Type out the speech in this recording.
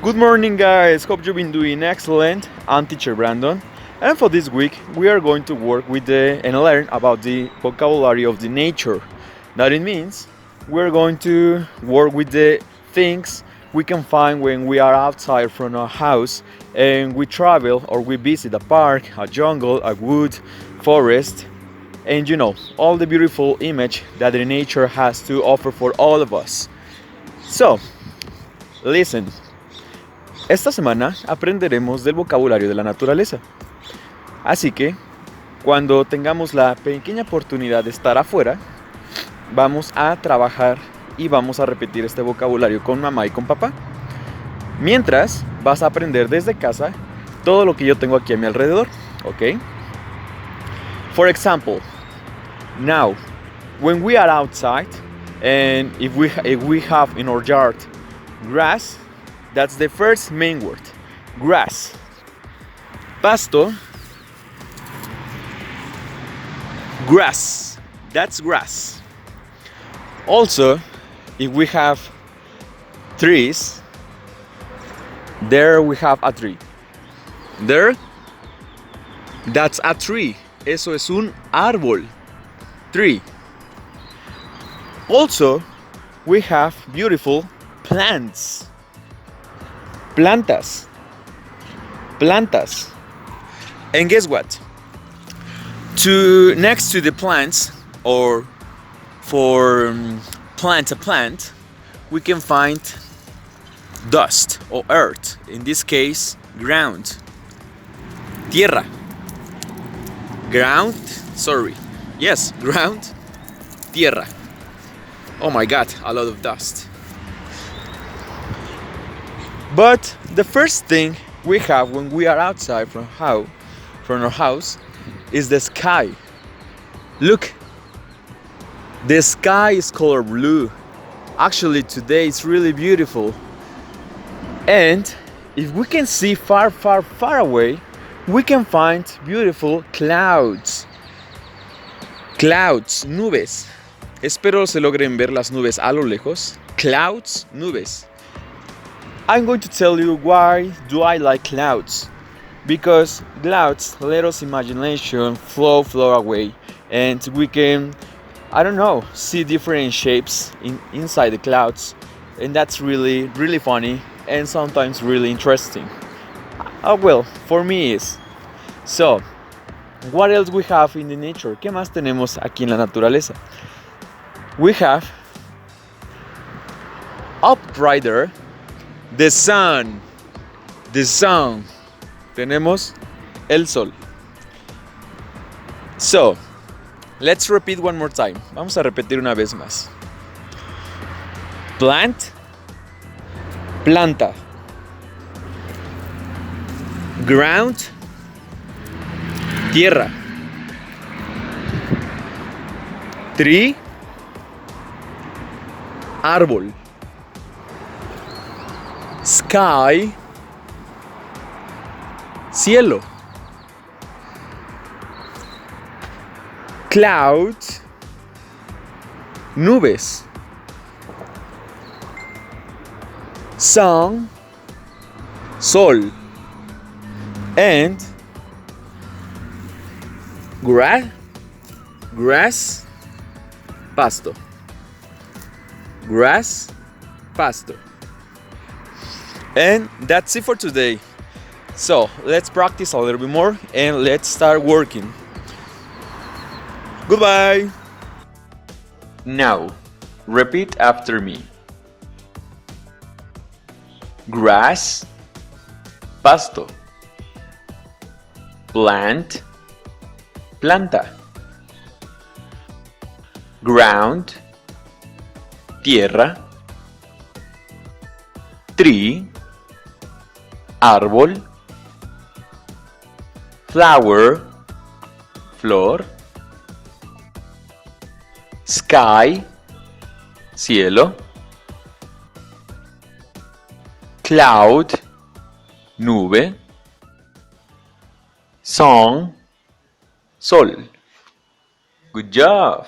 Good morning, guys. Hope you've been doing excellent. I'm teacher Brandon, and for this week, we are going to work with and learn about the vocabulary of the nature. That it means we're going to work with the things we can find when we are outside from our house and we travel or we visit a park, a jungle, a wood, forest, and all the beautiful image that the nature has to offer for all of us. So, listen. Esta semana aprenderemos del vocabulario de la naturaleza. Así que, cuando tengamos la pequeña oportunidad de estar afuera, vamos a trabajar y vamos a repetir este vocabulario con mamá y con papá. Mientras, vas a aprender desde casa todo lo que yo tengo aquí a mi alrededor, ¿ok? For example, now, when we are outside, and if we have in our yard grass, that's the first main word, grass. Pasto, grass, that's grass. Also, if we have trees, there we have a tree. There, that's a tree. Eso es un árbol. Tree. Also, we have beautiful plants. Plantas. Plantas. And guess what? Next to the plants, or for plant a plant, we can find dust or earth. In this case, ground. Tierra. Ground. Sorry. Yes, ground. Tierra. Oh my God, a lot of dust. But the first thing we have when we are outside from our house is the sky. Look, the sky is color blue. Actually, today it's really beautiful. And if we can see far, far, far away, we can find beautiful clouds. Clouds, nubes. Espero se logren ver las nubes a lo lejos. Clouds, nubes. I'm going to tell you why do I like clouds. Because clouds let us imagination flow away, and we can, see different shapes inside the clouds, and that's really, really funny and sometimes really interesting. Well, for me is. So, what else we have in the nature? ¿Qué más tenemos aquí en la naturaleza? We have up right there the sun. The sun. Tenemos el sol. So, let's repeat one more time. Vamos a repetir una vez más. Plant. Planta. Ground. Tierra. Tree. Árbol. Sky. Cielo. Cloud. Nubes. Sun. Sol. And grass. Pasto. Grass. Pasto. And that's it for today. So let's practice a little bit more and let's start working. Goodbye. Now, repeat after me. Grass, pasto. Plant, planta. Ground, tierra. Tree, árbol. Flower, flor. Sky, cielo. Cloud, nube. Sun, sol. Good job!